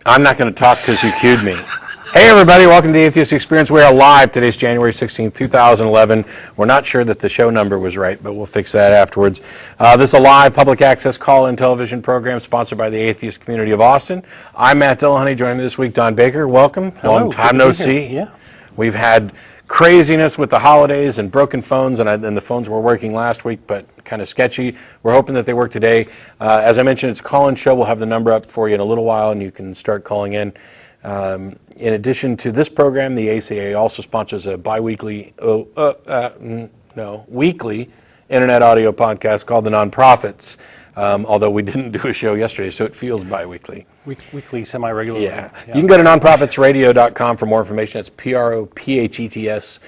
I'm not going to talk because you cued me. Hey everybody, welcome to the Atheist Experience. We are live. Today's January 16th, 2011. We're not sure that the show number was right, but we'll fix that afterwards. This is a live public access call-in television program sponsored by the Atheist Community of Austin. I'm Matt Dillahunty. Joining me this week, Don Baker. Welcome. Hello. Long time no see. Yeah. We've had craziness with the holidays and broken phones, and the phones were working last week, but kind of sketchy. We're hoping that they work today. As I mentioned, it's a call-in show. We'll have the number up for you in a little while, and you can start calling in. In addition to this program, the ACA also sponsors a weekly internet audio podcast called The Non-Profits, although we didn't do a show yesterday, so it feels bi-weekly. Weekly, semi-regular. Yeah. You can go to nonprofitsradio.com for more information. It's PROPHETS.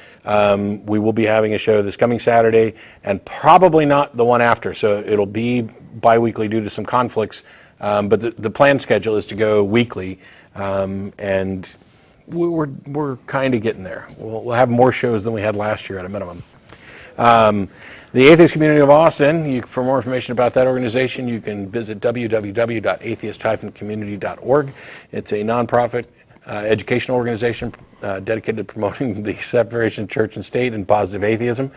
We will be having a show this coming Saturday, and probably not the one after, so it'll be bi-weekly due to some conflicts, but the planned schedule is to go weekly. And we're kind of getting there. We'll have more shows than we had last year at a minimum. The Atheist Community of Austin, for more information about that organization, you can visit www.atheist-community.org. It's a nonprofit educational organization dedicated to promoting the separation of church and state and positive atheism.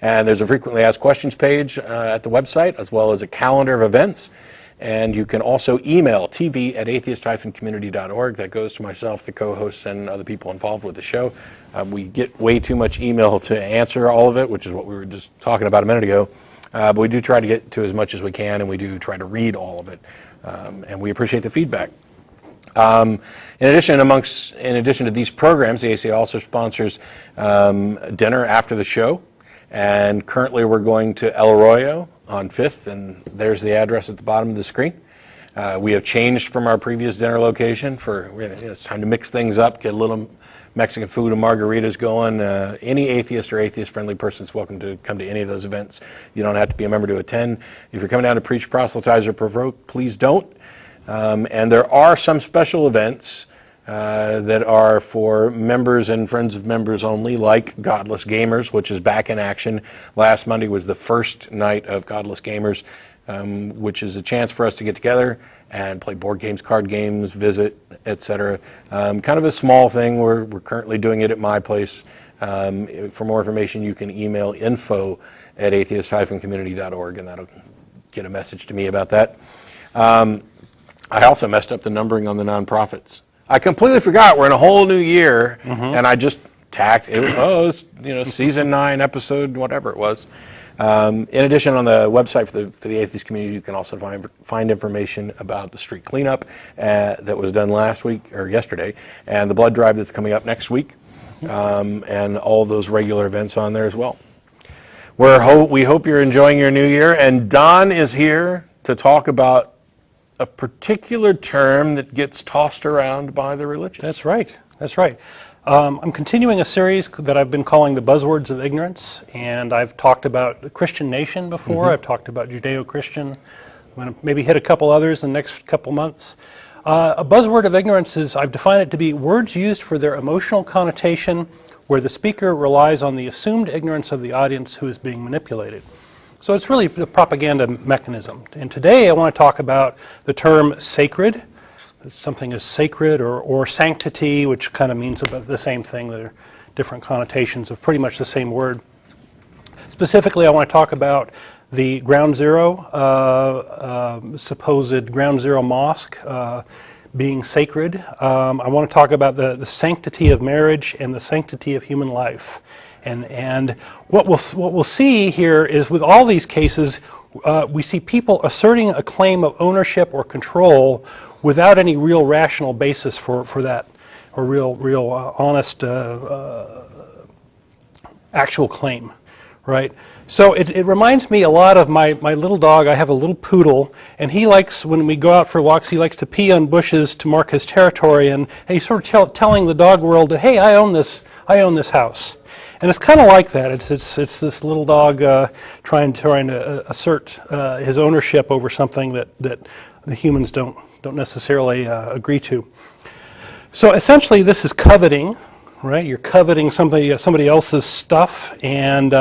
And there's a frequently asked questions page at the website, as well as a calendar of events. And you can also email tv@atheist-community.org. That goes to myself, the co-hosts, and other people involved with the show. We get way too much email to answer all of it, which is what we were just talking about a minute ago. But we do try to get to as much as we can, and we do try to read all of it. And we appreciate the feedback. In addition to these programs, the ACA also sponsors dinner after the show. And currently we're going to El Arroyo on 5th, and there's the address at the bottom of the screen. We have changed from our previous dinner location it's time to mix things up, get a little Mexican food and margaritas going. Any atheist or atheist-friendly person is welcome to come to any of those events. You don't have to be a member to attend. If you're coming down to preach, proselytize, or provoke, please don't. And there are some special events that are for members and friends of members only, like Godless Gamers, which is back in action. Last Monday was the first night of Godless Gamers, which is a chance for us to get together and play board games, card games, visit, etc. Kind of a small thing. We're currently doing it at my place. For more information, you can email info@atheist-community.org, and that'll get a message to me about that. I also messed up the numbering on the nonprofits. I completely forgot we're in a whole new year, and I just tacked it. It's season 9, episode whatever it was. In addition, on the website for the Atheist Community, you can also find information about the street cleanup that was done yesterday, and the blood drive that's coming up next week, and all those regular events on there as well. We hope you're enjoying your new year, and Don is here to talk about a particular term that gets tossed around by the religious. That's right. I'm continuing a series that I've been calling the Buzzwords of Ignorance, and I've talked about the Christian nation before. I've talked about Judeo-Christian. I'm going to maybe hit a couple others in the next couple months. A buzzword of ignorance I've defined it to be words used for their emotional connotation where the speaker relies on the assumed ignorance of the audience who is being manipulated. So it's really a propaganda mechanism. And today I want to talk about the term sacred. Something is sacred or sanctity, which kind of means about the same thing. There are different connotations of pretty much the same word. Specifically, I want to talk about the Ground Zero, supposed Ground Zero mosque being sacred. I want to talk about the sanctity of marriage and the sanctity of human life. And what we'll see here is with all these cases, we see people asserting a claim of ownership or control without any real rational basis for that, or real honest actual claim, right? So it reminds me a lot of my little dog. I have a little poodle, and he likes, when we go out for walks, he likes to pee on bushes to mark his territory, and he's sort of telling the dog world that, hey, I own this house. And it's kind of like that. It's this little dog trying to assert his ownership over something that the humans don't necessarily agree to. So essentially, this is coveting, right? You're coveting somebody else's stuff, and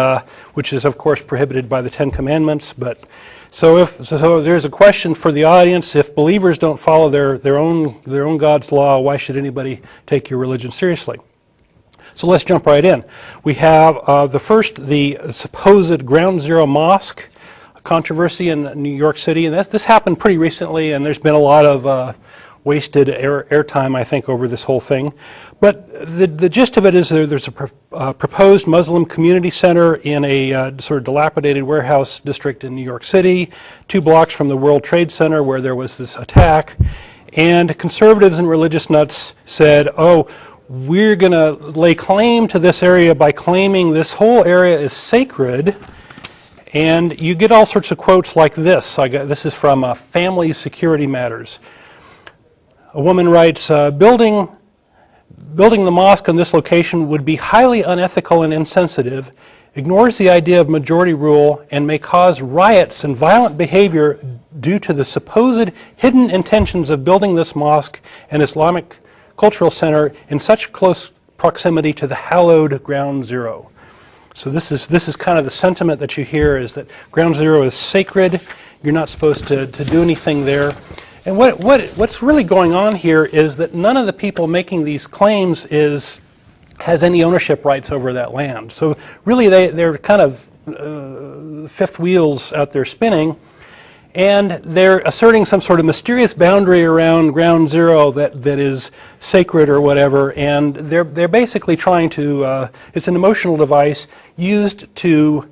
which is of course prohibited by the Ten Commandments. But so there's a question for the audience: if believers don't follow their own God's law, why should anybody take your religion seriously? So let's jump right in. We have the supposed Ground Zero Mosque controversy in New York City, and this happened pretty recently, and there's been a lot of wasted airtime, I think, over this whole thing. But the gist of it is there's a proposed Muslim community center in a sort of dilapidated warehouse district in New York City, 2 blocks from the World Trade Center where there was this attack. And conservatives and religious nuts said, oh, we're going to lay claim to this area by claiming this whole area is sacred. And you get all sorts of quotes like this. This is from Family Security Matters. A woman writes, building the mosque on this location would be highly unethical and insensitive, ignores the idea of majority rule, and may cause riots and violent behavior due to the supposed hidden intentions of building this mosque and Islamic cultural center in such close proximity to the hallowed Ground Zero. So this is kind of the sentiment that you hear, is that Ground Zero is sacred. You're not supposed to do anything there. And what's really going on here is that none of the people making these claims has any ownership rights over that land. So really they're kind of fifth wheels out there spinning, and they're asserting some sort of mysterious boundary around Ground Zero that is sacred or whatever, and they're basically trying to, it's an emotional device used to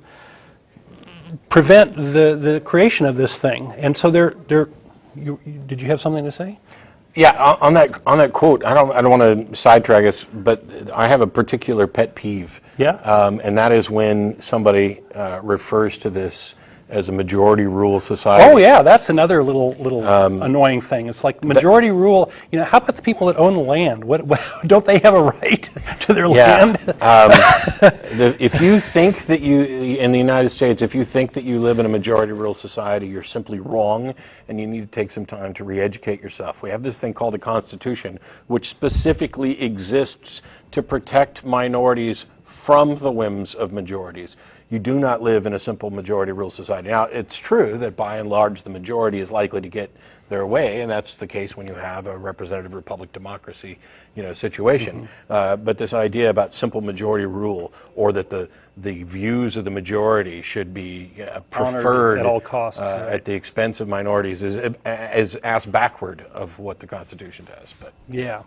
prevent the creation of this thing. And so did you have something to say? Yeah, on that quote, I don't want to sidetrack us, but I have a particular pet peeve. Yeah. And that is when somebody refers to this as a majority rule society. Oh yeah, that's another little annoying thing. It's like majority rule. You know, how about the people that own the land? What don't they have a right to their land? If you think that in the United States, if you think that you live in a majority rule society, you're simply wrong, and you need to take some time to re-educate yourself. We have this thing called the Constitution, which specifically exists to protect minorities from the whims of majorities. You do not live in a simple majority rule society. Now, it's true that by and large the majority is likely to get their way, and that's the case when you have a representative republic democracy, situation. But this idea about simple majority rule, or that the views of the majority should be preferred at all costs, at the expense of minorities, is ass backward of what the Constitution does. But yeah.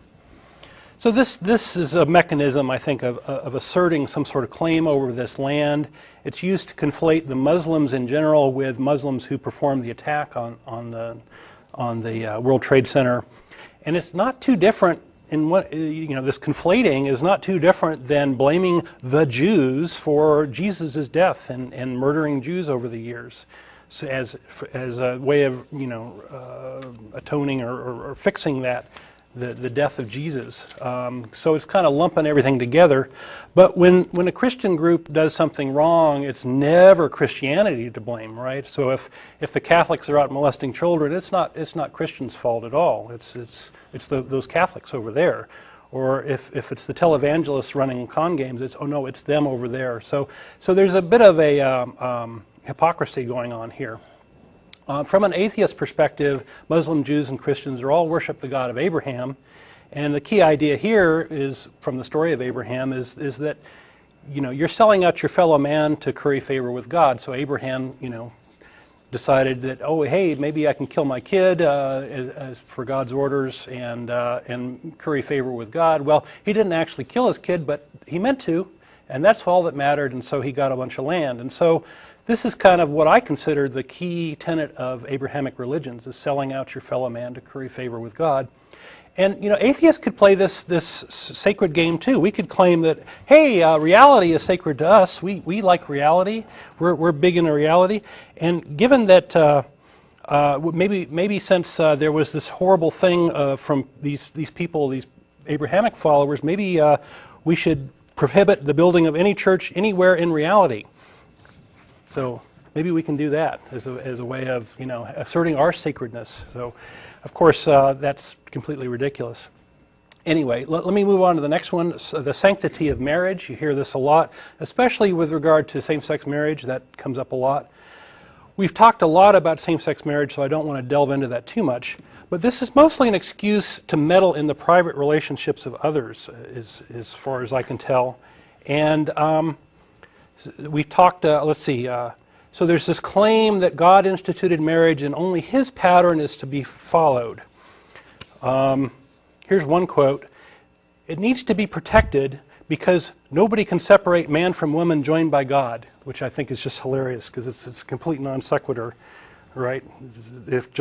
So this is a mechanism, I think, of asserting some sort of claim over this land. It's used to conflate the Muslims in general with Muslims who performed the attack on the World Trade Center, and it's not too different in what this conflating is not too different than blaming the Jews for Jesus' death and murdering Jews over the years, so as a way of atoning or fixing that. The death of Jesus. So it's kind of lumping everything together. But when a Christian group does something wrong, it's never Christianity to blame, right? So if the Catholics are out molesting children, it's not Christians' fault at all. It's those Catholics over there. Or if it's the televangelists running con games, it's them over there. So there's a bit of a hypocrisy going on here. From an atheist perspective, Muslim, Jews, and Christians are all worship the God of Abraham. And the key idea here is, from the story of Abraham, is that, you're selling out your fellow man to curry favor with God. So Abraham, decided that, oh, hey, maybe I can kill my kid as for God's orders and curry favor with God. Well, he didn't actually kill his kid, but he meant to, and that's all that mattered, and so he got a bunch of land. And so this is kind of what I consider the key tenet of Abrahamic religions, is selling out your fellow man to curry favor with God. And atheists could play this sacred game too. We could claim that, hey, reality is sacred to us. We like reality. We're big into reality. And given that maybe since there was this horrible thing from these people, these Abrahamic followers, maybe we should prohibit the building of any church anywhere in reality. So maybe we can do that as a way of asserting our sacredness. So, of course, that's completely ridiculous. Anyway, let me move on to the next one, so the sanctity of marriage. You hear this a lot, especially with regard to same-sex marriage. That comes up a lot. We've talked a lot about same-sex marriage, so I don't want to delve into that too much. But this is mostly an excuse to meddle in the private relationships of others, as far as I can tell. And we've talked, so there's this claim that God instituted marriage and only His pattern is to be followed. Here's one quote. "It needs to be protected because nobody can separate man from woman joined by God," which I think is just hilarious because it's a complete non sequitur, right? If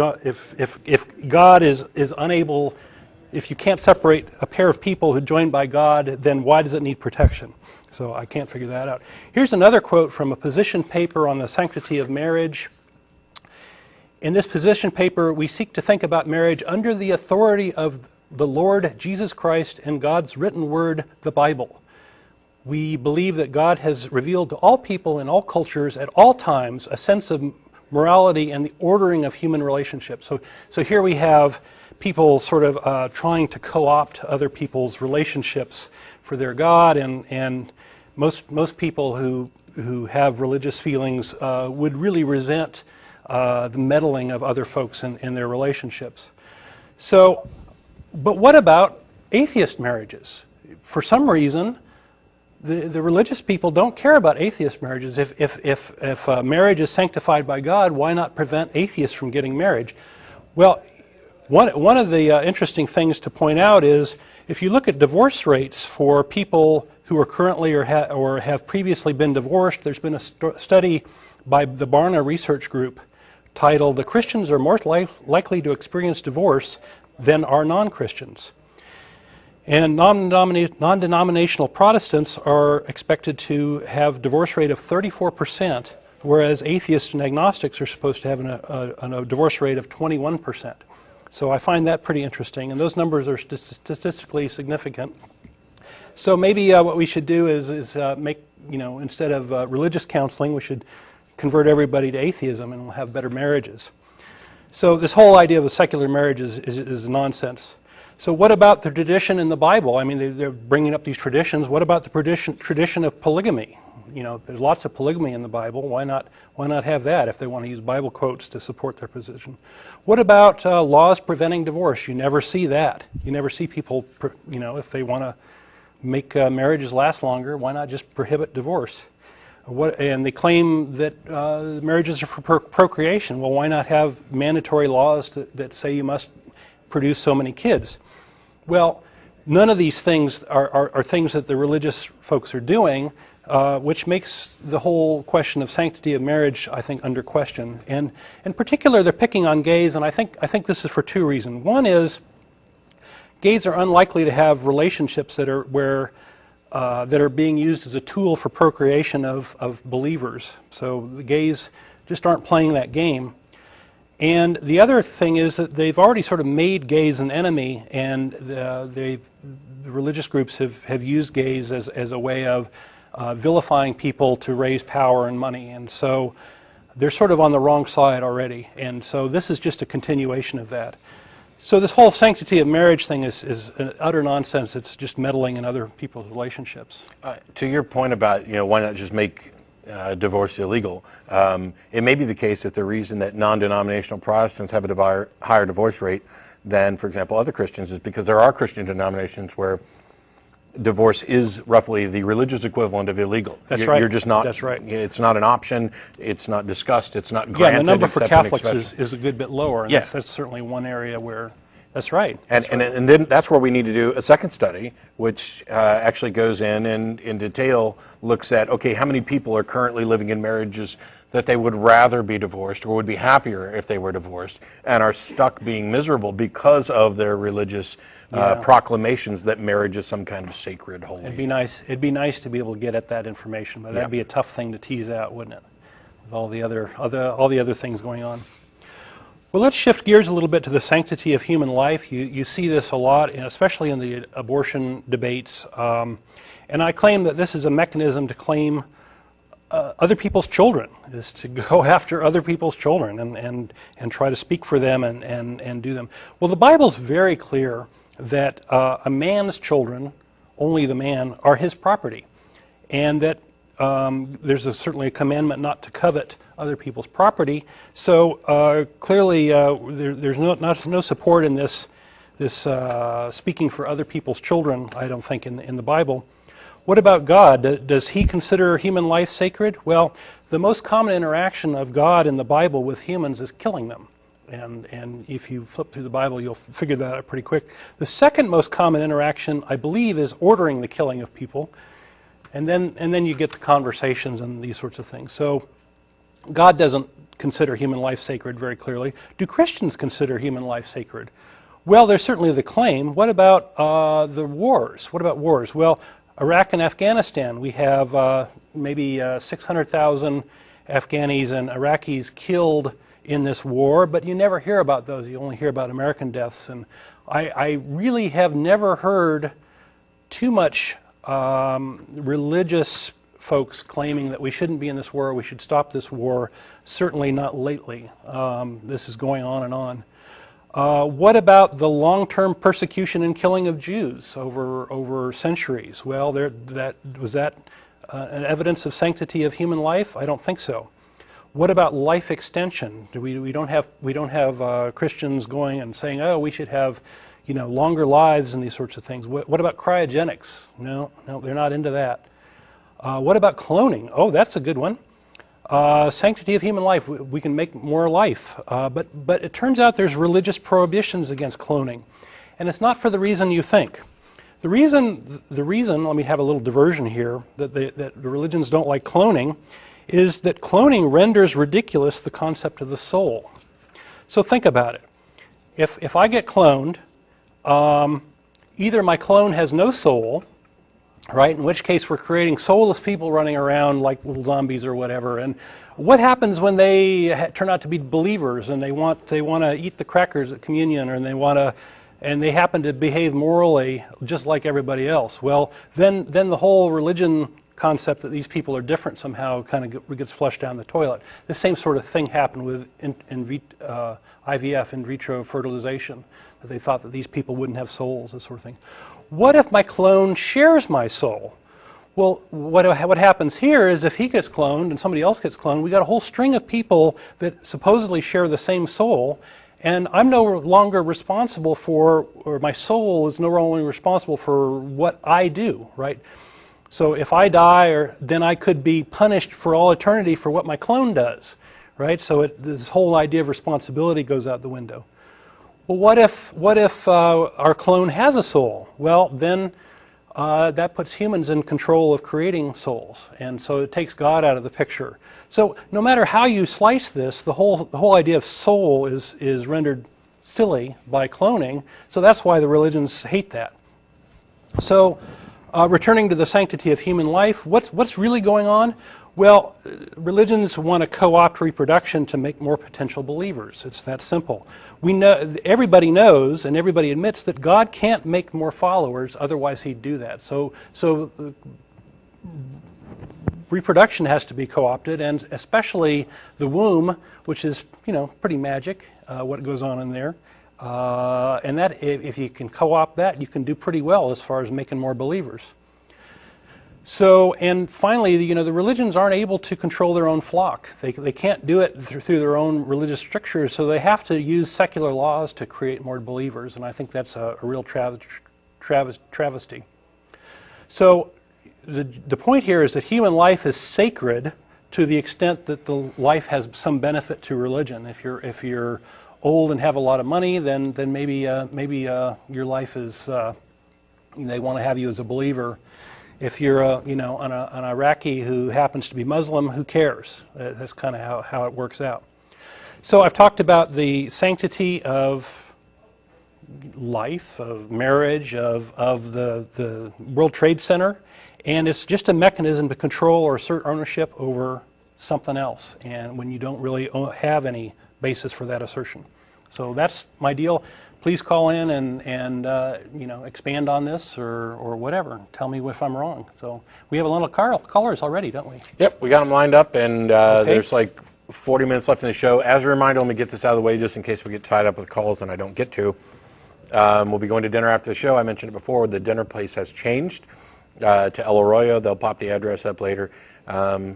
God is unable, if you can't separate a pair of people who are joined by God, then why does it need protection? So I can't figure that out. Here's another quote from a position paper on the sanctity of marriage. "In this position paper, we seek to think about marriage under the authority of the Lord Jesus Christ and God's written word, the Bible. We believe that God has revealed to all people in all cultures at all times a sense of morality and the ordering of human relationships." So here we have people sort of trying to co-opt other people's relationships for their God, and most people who have religious feelings would really resent the meddling of other folks in their relationships. So, but what about atheist marriages? For some reason, the religious people don't care about atheist marriages. If marriage is sanctified by God, why not prevent atheists from getting marriage? Well, one of the interesting things to point out is if you look at divorce rates for people who are currently or have previously been divorced, there's been a study by the Barna Research Group titled "The Christians are more likely to experience divorce than are non-Christians." And non-denominational Protestants are expected to have a divorce rate of 34%, whereas atheists and agnostics are supposed to have a divorce rate of 21%. So I find that pretty interesting, and those numbers are statistically significant. So maybe what we should do is make, instead of religious counseling, we should convert everybody to atheism and we'll have better marriages. So this whole idea of a secular marriage is nonsense. So what about the tradition in the Bible? I mean, they're bringing up these traditions. What about the tradition of polygamy? There's lots of polygamy in the Bible. Why not have that if they want to use Bible quotes to support their position? What about laws preventing divorce? You never see that. You never see people, if they want to make marriages last longer, why not just prohibit divorce? And they claim that marriages are for procreation. Well, why not have mandatory laws that say you must produce so many kids? Well, none of these things are things that the religious folks are doing, which makes the whole question of sanctity of marriage, I think, under question. And in particular, they're picking on gays, and I think this is for two reasons. One is gays are unlikely to have relationships that are being used as a tool for procreation of believers. So the gays just aren't playing that game. And the other thing is that they've already sort of made gays an enemy, and the religious groups have used gays as a way of vilifying people to raise power and money. And so they're sort of on the wrong side already. And so this is just a continuation of that. So this whole sanctity of marriage thing is utter nonsense. It's just meddling in other people's relationships. To your point about, why not just make divorce illegal, it may be the case that the reason that non-denominational Protestants have a higher divorce rate than, for example, other Christians is because there are Christian denominations where divorce is roughly the religious equivalent of illegal. That's right. You're just not. That's right. It's not an option. It's not discussed. It's not granted. Yeah, and the number for Catholics is a good bit lower. And yeah. that's certainly one area where. That's right. And then that's where we need to do a second study, which actually goes in detail, looks at, okay, how many people are currently living in marriages that they would rather be divorced or would be happier if they were divorced and are stuck being miserable because of their religious proclamations that marriage is some kind of sacred, holy. It'd be nice to be able to get at that information, but that'd be a tough thing to tease out, wouldn't it? With all the other things going on. Well, let's shift gears a little bit to the sanctity of human life. You see this a lot, especially in the abortion debates. And I claim that this is a mechanism to claim other people's children, is to go after other people's children and try to speak for them and do them. Well, the Bible's very clear that a man's children, only the man, are his property, and that there's certainly a commandment not to covet other people's property. So clearly there's no support in this speaking for other people's children, I don't think, in the Bible. What about God? Does he consider human life sacred? Well, the most common interaction of God in the Bible with humans is killing them. And if you flip through the Bible, you'll figure that out pretty quick. The second most common interaction, I believe, is ordering the killing of people. And then you get the conversations and these sorts of things. So God doesn't consider human life sacred very clearly. Do Christians consider human life sacred? Well, there's certainly the claim. What about the wars? What about wars? Well, Iraq and Afghanistan, we have maybe 600,000 Afghanis and Iraqis killed in this war, but you never hear about those. You only hear about American deaths. And I really have never heard too much religious folks claiming that we shouldn't be in this war, we should stop this war. Certainly not lately. This is going on and on. What about the long-term persecution and killing of Jews over centuries? Well, was that an evidence of sanctity of human life? I don't think so. What about life extension? We don't have Christians going and saying, oh, we should have longer lives and these sorts of things. What about cryogenics? No, they're not into that. What about cloning? Oh, that's a good one. Sanctity of human life. We can make more life. But it turns out there's religious prohibitions against cloning. And it's not for the reason you think. The reason, let me have a little diversion here, that the religions don't like cloning, is that cloning renders ridiculous the concept of the soul. So think about it. If I get cloned, either my clone has no soul, right, in which case we're creating soulless people running around like little zombies or whatever. And what happens when they turn out to be believers and they want to eat the crackers at communion, and they happen to behave morally just like everybody else? Well, then the whole religion concept that these people are different somehow kind of gets flushed down the toilet. The same sort of thing happened with IVF, in vitro fertilization, that they thought that these people wouldn't have souls, this sort of thing. What if my clone shares my soul? Well, what happens here is if he gets cloned and somebody else gets cloned, we got a whole string of people that supposedly share the same soul, and I'm no longer responsible for, or my soul is no longer responsible for what I do, right? So if I die, then I could be punished for all eternity for what my clone does, right? So this whole idea of responsibility goes out the window. Well, what if our clone has a soul? Well, then that puts humans in control of creating souls, and so it takes God out of the picture. So no matter how you slice this, the whole idea of soul is rendered silly by cloning. So that's why the religions hate that. So returning to the sanctity of human life, what's really going on? Well, religions want to co-opt reproduction to make more potential believers. It's that simple. We know, everybody knows and everybody admits that God can't make more followers, otherwise he'd do that. So reproduction has to be co-opted, and especially the womb, which is pretty magic, what goes on in there. And that, if you can co-opt that, you can do pretty well as far as making more believers. So, and finally, the religions aren't able to control their own flock. They can't do it through their own religious strictures, so they have to use secular laws to create more believers, and I think that's a real travesty. So, the point here is that human life is sacred to the extent that the life has some benefit to religion. If you're old and have a lot of money, then maybe your life is they want to have you as a believer. If you're an Iraqi who happens to be Muslim, who cares? That's kind of how it works out. So I've talked about the sanctity of life, of marriage, of the World Trade Center, and it's just a mechanism to control or assert ownership over something else, and when you don't really have any basis for that assertion. So that's my deal. Please call in and expand on this or whatever. Tell me if I'm wrong. So we have a lot of callers already, don't we? Yep, we got them lined up, and there's like 40 minutes left in the show. As a reminder, let me get this out of the way just in case we get tied up with calls and I don't get to. We'll be going to dinner after the show. I mentioned it before. The dinner place has changed to El Arroyo. They'll pop the address up later. I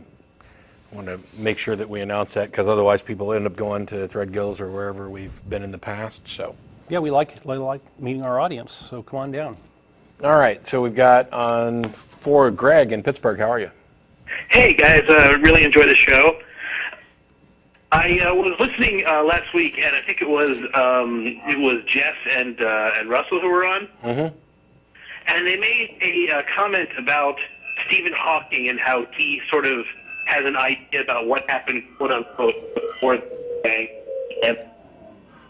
want to make sure that we announce that because otherwise people end up going to Threadgills or wherever we've been in the past. So Yeah, we like meeting our audience, so come on down. all right, so we've got on for Greg in Pittsburgh. How are you? Hey guys, really enjoy the show. I was listening last week, and I think it was Jess and Russell who were on, and they made a comment about Stephen Hawking and how he sort of has an idea about what happened, quote unquote, before the Big Bang.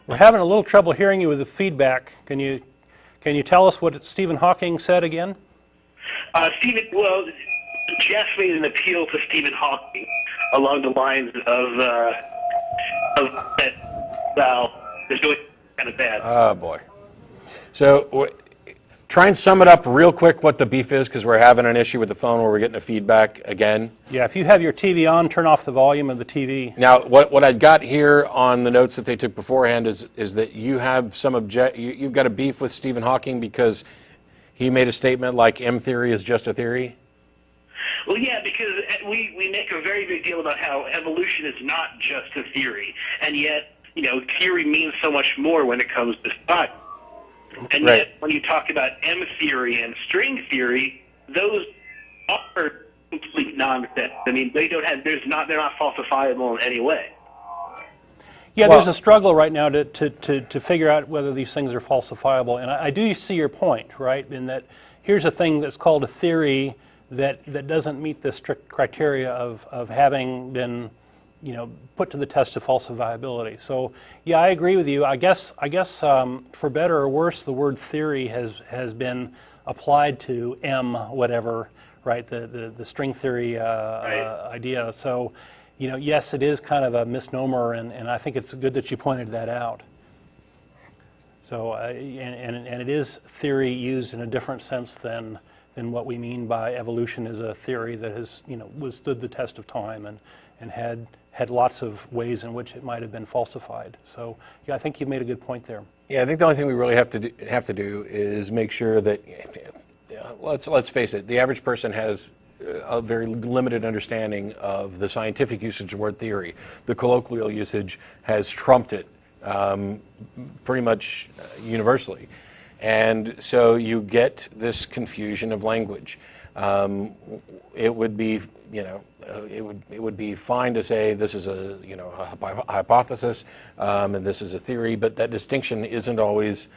We're having a little trouble hearing you with the feedback. Can you tell us what Stephen Hawking said again? Jeff made an appeal to Stephen Hawking along the lines of that is doing kind of bad. Oh boy. So try and sum it up real quick what the beef is, because we're having an issue with the phone where we're getting a feedback again. Yeah, if you have your TV on, turn off the volume of the TV. Now, what I got here on the notes that they took beforehand is that you have you've got a beef with Stephen Hawking because he made a statement like M theory is just a theory. Well, yeah, because we make a very big deal about how evolution is not just a theory, and yet, theory means so much more when it comes to science. And Right. yet, when you talk about M theory and string theory, those are complete nonsense. I mean, they're not falsifiable in any way. Yeah, Well, there's a struggle right now to figure out whether these things are falsifiable, and I do see your point, right? In that here's a thing that's called a theory that doesn't meet the strict criteria of having been, put to the test of falsifiability. So, yeah, I agree with you. I guess for better or worse, the word theory has been applied to M whatever, right? The string theory Right. idea. So, yes, it is kind of a misnomer, and I think it's good that you pointed that out. So, and it is theory used in a different sense than what we mean by evolution as a theory that has, withstood the test of time and had lots of ways in which it might have been falsified. So, yeah, I think you made a good point there. Yeah, I think the only thing we really have to do is make sure that, let's face it, the average person has a very limited understanding of the scientific usage of the word theory. The colloquial usage has trumped it pretty much universally. And so you get this confusion of language. It would be, it would be fine to say this is a hypothesis and this is a theory, but that distinction isn't always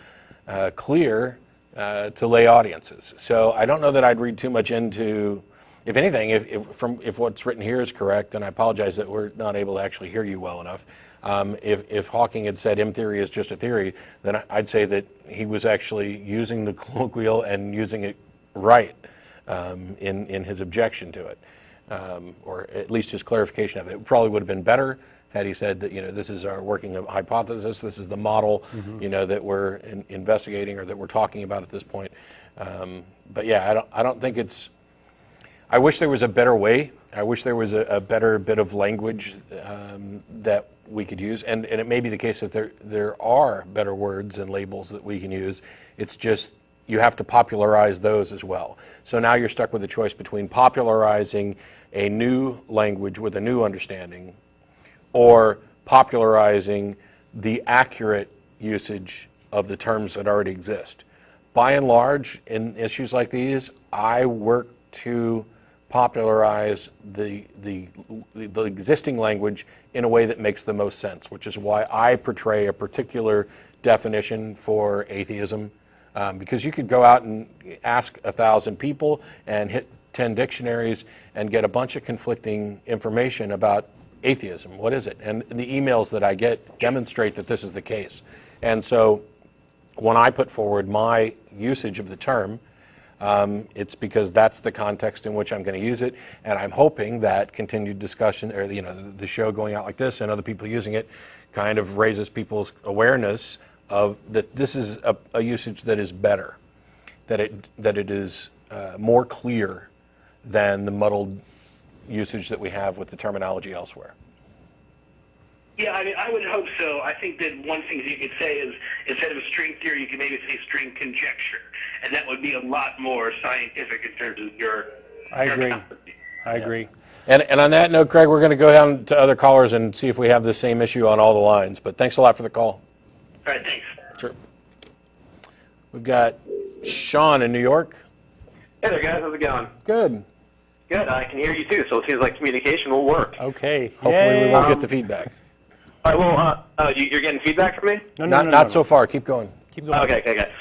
clear to lay audiences. So I don't know that I'd read too much into. If anything, if what's written here is correct, and I apologize that we're not able to actually hear you well enough. If Hawking had said M theory is just a theory, then I'd say that he was actually using the colloquial and using it right in his objection to it, or at least his clarification of it. It probably would have been better had he said that this is our working hypothesis, this is the model that we're investigating or that we're talking about at this point. But yeah, I don't think it's. I wish there was a better way. I wish there was a better bit of language that we could use, and it may be the case that there are better words and labels that we can use. It's just you have to popularize those as well. So now you're stuck with a choice between popularizing a new language with a new understanding, or popularizing the accurate usage of the terms that already exist. By and large, in issues like these, I work to popularize the existing language in a way that makes the most sense, which is why I portray a particular definition for atheism, because you could go out and ask 1,000 people and hit 10 dictionaries and get a bunch of conflicting information about atheism. What is it? And the emails that I get demonstrate that this is the case. And so when I put forward my usage of the term, it's because that's the context in which I'm going to use it, and I'm hoping that continued discussion, or the show going out like this and other people using it, kind of raises people's awareness of that this is a usage that is better, that it is more clear than the muddled usage that we have with the terminology elsewhere. Yeah, I mean, I would hope so. I think that one thing you could say is, instead of a string theory, you could maybe say string conjecture, and that would be a lot more scientific in terms of your. I agree. concept. I agree. And on that note, Craig, we're going to go down to other callers and see if we have the same issue on all the lines. But thanks a lot for the call. All right, thanks. Sure. We've got Sean in New York. Hey there, guys. How's it going? Good. Good. I can hear you, too, so it seems like communication will work. Okay. Hopefully Yay. we won't get the feedback. All right, well, you're getting feedback from me? No, Not so far. Keep going. Keep going. Okay.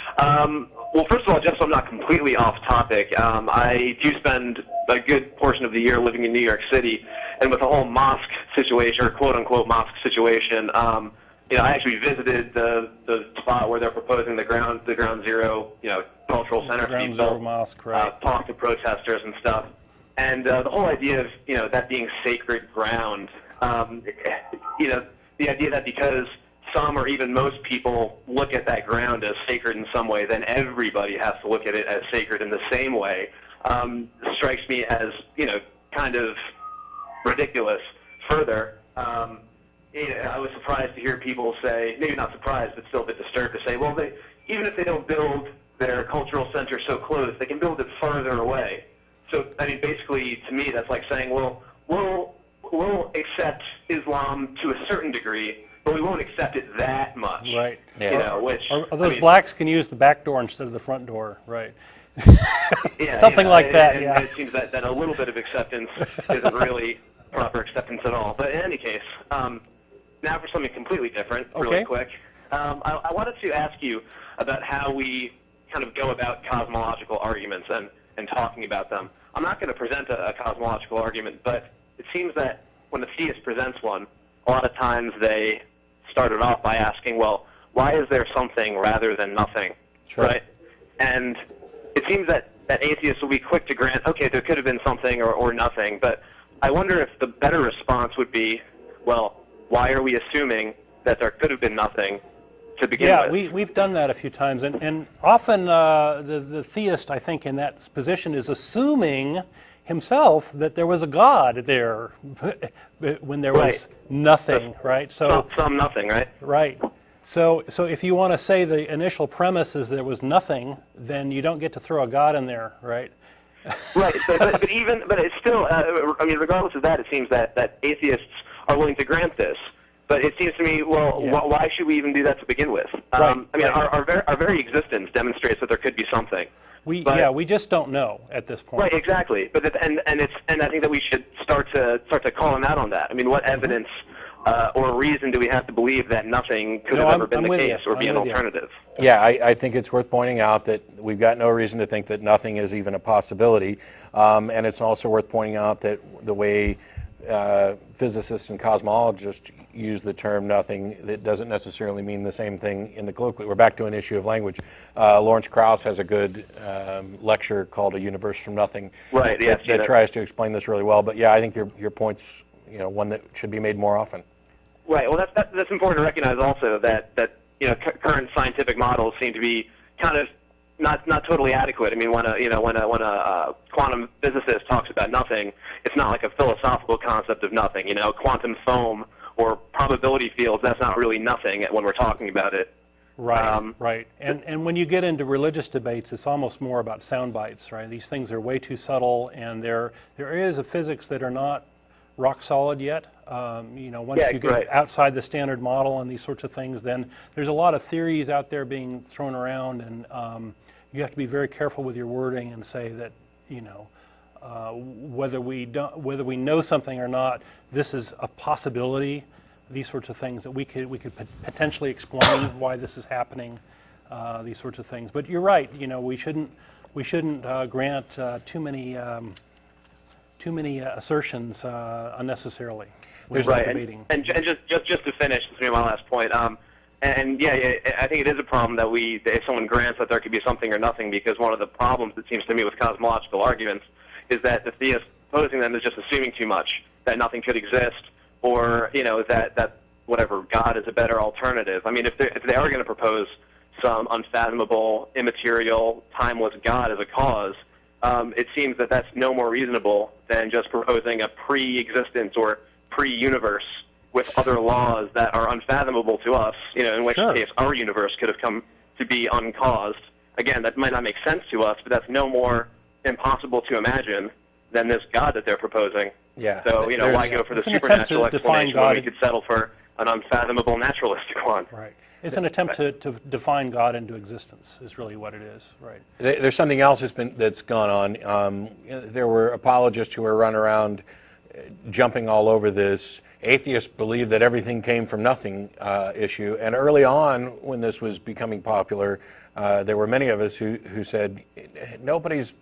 Well, first of all, just so I'm not completely off topic, I do spend a good portion of the year living in New York City, and with the whole mosque situation, or quote-unquote mosque situation, I actually visited the spot where they're proposing the ground zero, cultural center to be Ground Zero built. Mosque, right. Talked to protesters and stuff, and the whole idea of that being sacred ground, the idea that because some or even most people look at that ground as sacred in some way, then everybody has to look at it as sacred in the same way, strikes me as kind of ridiculous. Further, I was surprised to hear people say, maybe not surprised, but still a bit disturbed to say, well, even if they don't build their cultural center so close, they can build it farther away. So, I mean, basically, to me, that's like saying, well, we'll accept Islam to a certain degree, but we won't accept it that much. Right. Yeah. Or those blacks can use the back door instead of the front door, right? Yeah, Something like that, and yeah. it seems that a little bit of acceptance isn't really proper acceptance at all. But in any case, now for something completely different, really Okay. quick. I wanted to ask you about how we kind of go about cosmological arguments and talking about them. I'm not going to present a cosmological argument, but it seems that when a theist presents one, a lot of times they started off by asking, well, why is there something rather than nothing? Sure. Right? And it seems that atheists will be quick to grant, okay, there could have been something or nothing, but I wonder if the better response would be, well, why are we assuming that there could have been nothing to begin with? Yeah, we've done that a few times, and often the theist, I think, in that position is assuming himself that there was a God there when there was nothing, right? So some nothing, right? right. So if you want to say the initial premise is there was nothing, then you don't get to throw a God in there, right? Right, but it's still, I mean, regardless of that, it seems that atheists are willing to grant this. But it seems to me, well, Yeah. why should we even do that to begin with? Right, I mean, right. our very existence demonstrates that there could be something. We But- just don't know at this point. Right, exactly. But and I think that we should start to call them out on that. I mean, what evidence or reason do we have to believe that nothing could No, have ever I'm been the with case you. or be I'm an with you. alternative? Yeah, I think it's worth pointing out that we've got no reason to think that nothing is even a possibility. And it's also worth pointing out that the way physicists and cosmologists use the term nothing, that doesn't necessarily mean the same thing in the colloquial. We're back to an issue of language. Lawrence Krauss has a good lecture called A Universe from Nothing Right, yeah, I've seen that it. tries to explain this really well. But yeah, I think your point's one that should be made more often. Right. Well, that's important to recognize also that current scientific models seem to be kind of not totally adequate. I mean, when a quantum physicist talks about nothing, it's not like a philosophical concept of nothing. Quantum foam or probability fields, that's not really nothing when we're talking about it. Right, right. And when you get into religious debates, it's almost more about sound bites, right? These things are way too subtle, and there are areas of physics that are not rock solid yet. Once you get right. outside the standard model and these sorts of things, then there's a lot of theories out there being thrown around, and you have to be very careful with your wording and say that, whether we know something or not, this is a possibility. These sorts of things that we could potentially explain why this is happening. These sorts of things. But you're right. We shouldn't grant too many assertions unnecessarily when we're Right. debating. And just to finish, this will be my last point. And I think it is a problem that if someone grants that there could be something or nothing, because one of the problems, it seems to me, with cosmological arguments is that the theist posing them is just assuming too much, that nothing could exist, or that whatever, God is a better alternative. I mean, if they are going to propose some unfathomable, immaterial, timeless God as a cause, it seems that that's no more reasonable than just proposing a pre-existence or pre-universe with other laws that are unfathomable to us, in which Sure. case our universe could have come to be uncaused. Again, that might not make sense to us, but that's no more impossible to imagine than this God that they're proposing. Yeah. So, There's- why go for the It's an attempt to supernatural define explanation when we God. could settle for an unfathomable naturalistic one? Right. It's an attempt to define God into existence is really what it is, right? There's something else that's gone on. There were apologists who were running around jumping all over this atheists believe that everything came from nothing issue. And early on, when this was becoming popular, there were many of us who said, nobody's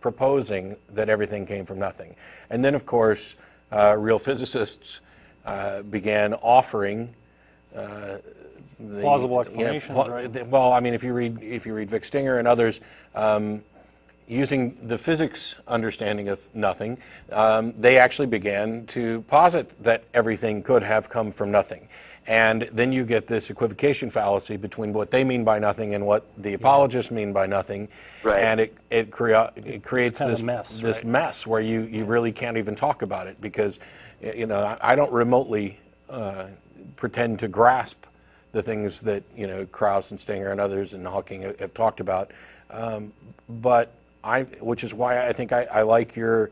proposing that everything came from nothing. And then, of course, real physicists began offering Plausible explanations, right? Well, I mean, if you read Vic Stinger and others, using the physics understanding of nothing, they actually began to posit that everything could have come from nothing. And then you get this equivocation fallacy between what they mean by nothing and what the apologists mean by nothing. Right. And it creates kind of this mess, this right? mess where you really can't even talk about it because, I don't remotely pretend to grasp the things that Krauss and Stinger and others and Hawking have talked about, but which is why I think I like your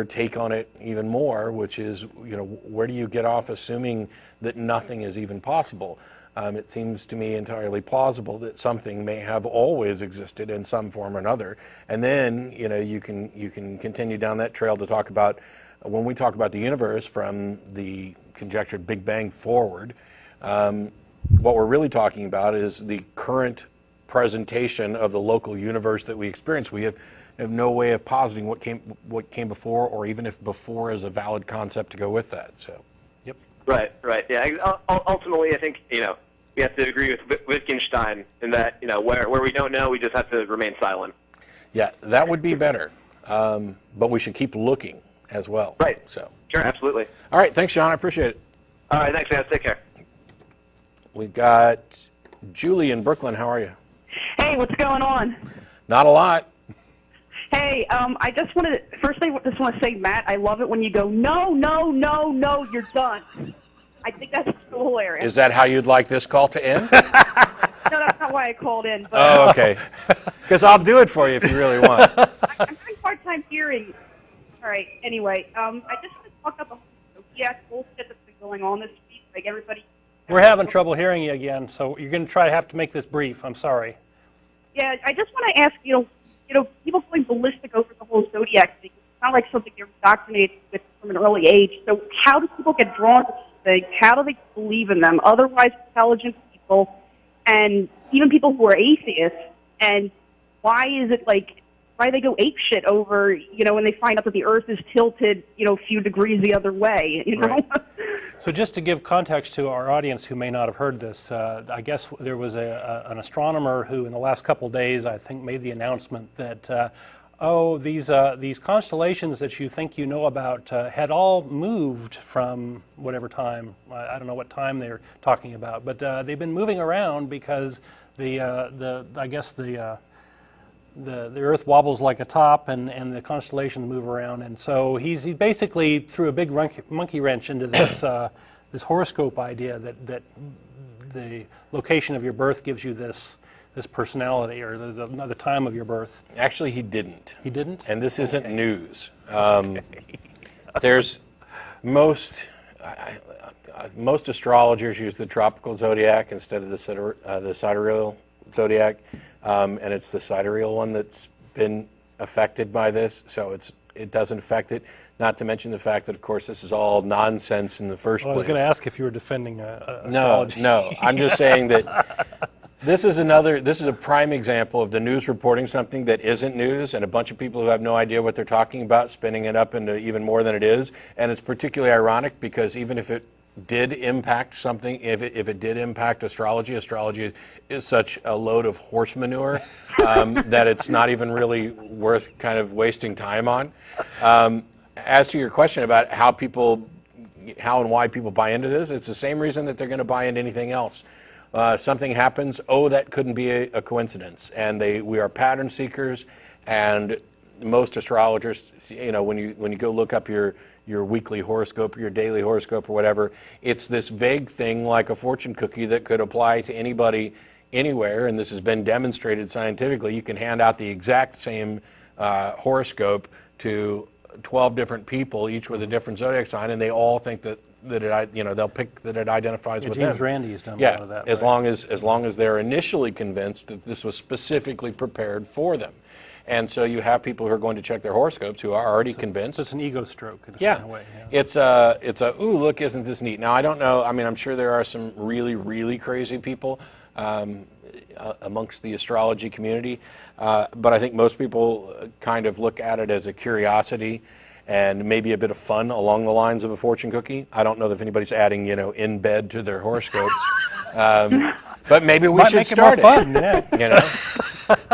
take on it even more, which is where do you get off assuming that nothing is even possible? It seems to me entirely plausible that something may have always existed in some form or another, and then you can continue down that trail to talk about when we talk about the universe from the conjectured Big Bang forward. What we're really talking about is the current presentation of the local universe that we experience. We have no way of positing what came before, or even if before is a valid concept to go with that. So, Yep. Right. Yeah. Ultimately, I think we have to agree with Wittgenstein in that where we don't know, we just have to remain silent. yeah, that would be better. But we should keep looking as well. Right. So, Sure. Absolutely. all right. Thanks, John. I appreciate it. All right. Thanks, guys. Take care. We've got Julie in Brooklyn. How are you? Hey, what's going on? Not a lot. Hey, I just want to say, Matt, I love it when you go, no, you're done. I think that's so hilarious. Is that how you'd like this call to end? No, that's not why I called in. But Oh, okay. Because I'll do it for you if you really want. I'm having a hard time hearing. All right, anyway, I just want to talk about the whole zodiac bullshit that's been going on this week. Like, everybody... We're having trouble hearing you again, so you're going to have to make this brief. I'm sorry. Yeah, I just want to ask, people going ballistic over the whole zodiac thing. It's not like something you're indoctrinated with from an early age. So how do people get drawn to these things? How do they believe in them? Otherwise intelligent people, and even people who are atheists, and why is it why they go apeshit over, when they find out that the Earth is tilted, a few degrees the other way, Right. So just to give context to our audience who may not have heard this, I guess there was an astronomer who in the last couple days, I think, made the announcement that, these constellations that you think you know about had all moved from whatever time. I don't know what time they're talking about, but they've been moving around because the Earth wobbles like a top, and the constellations move around, and so he basically threw a big monkey wrench into this this horoscope idea that the location of your birth gives you this personality, or the time of your birth. Actually, he didn't. He didn't? And this isn't news. There's most astrologers use the tropical zodiac instead of the sidereal zodiac, and it's the sidereal one that's been affected by this, so it doesn't affect it. Not to mention the fact that, of course, this is all nonsense in the first place. I was going to ask if you were defending astrology. No. I'm just saying that this is a prime example of the news reporting something that isn't news, and a bunch of people who have no idea what they're talking about spinning it up into even more than it is. And it's particularly ironic because even if it did impact something, if it did impact astrology is such a load of horse manure that it's not even really worth kind of wasting time on. As to your question about how and why people buy into this, it's the same reason that they're going to buy into anything else. Something happens, that couldn't be a coincidence. And we are pattern seekers, and most astrologers, when you go look up your your weekly horoscope or your daily horoscope or whatever. It's this vague thing like a fortune cookie that could apply to anybody anywhere, and this has been demonstrated scientifically. You can hand out the exact same horoscope to 12 different people, each with a different zodiac sign, and they all think that they'll pick that it identifies with James them. Randi has done a lot of that. As right? long as they're initially convinced that this was specifically prepared for them. And so you have people who are going to check their horoscopes who are already convinced. So it's an ego stroke in a way. Yeah. It's a ooh, look, isn't this neat? Now I don't know. I mean, I'm sure there are some really, really crazy people amongst the astrology community, but I think most people kind of look at it as a curiosity and maybe a bit of fun along the lines of a fortune cookie. I don't know if anybody's adding, in bed to their horoscopes, but maybe we Might should make start it more fun. Yeah.